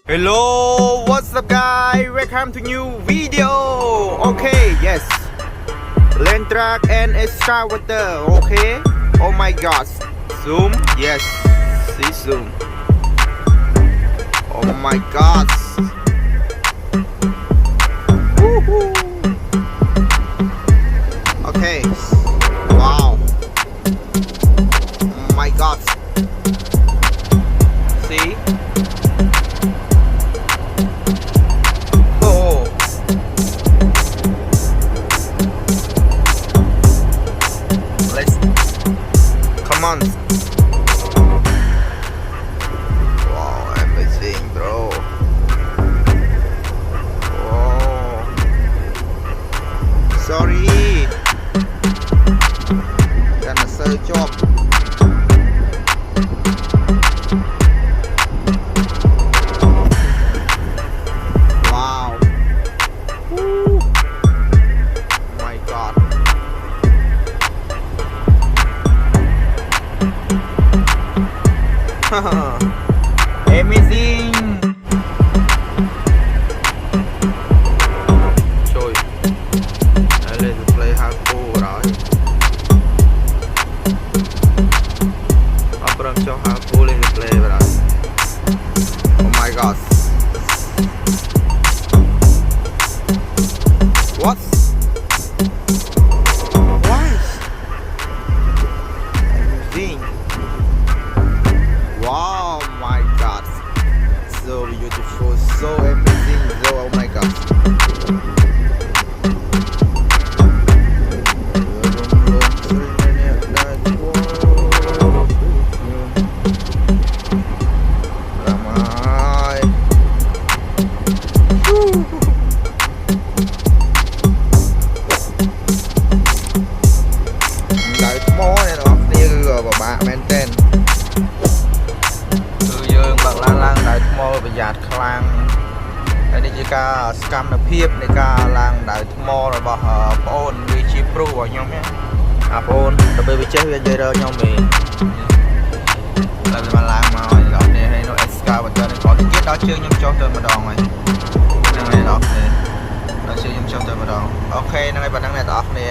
Hello, what's up guys? Welcome to new video. Okay, yes. Land track and excavator. Okay. Oh my god. Zoom. Yes. See zoom. Oh my god. Woohoo. Okay. Wow. Oh my god. See? Come on. Wow, amazing, bro. Wow. Sorry. Gonna search job. Wow. Woo. Oh my god. Amazing. Trời, đây là play hardcore rồi. Upload cho hardcore lên play rồi. Oh my god. What? Why? Amazing. Wow, my god, so beautiful, so amazing, so oh my god. Đợi mô này nó đi rồi bà bạn maintain bậc lan lang đại môประหยัดคลังอันนี้คือการสกัมในเพียบในการล่างđạiมอระบอบโอนวิชิปรูของยองเนี่ยโอนเราไปเช็คเยอะๆยองมีเราจะมาล้างมาดอกนี้ให้โนเอ็กซ์กาบัตเตอร์ในก่อนที่เราเชื่อยังโจเตอร์มาดองไว้นั่งในดอกนี้เราเชื่อยังโจเตอร์มาดองโอเคนั่งในบัตรนั่งในดอกนี้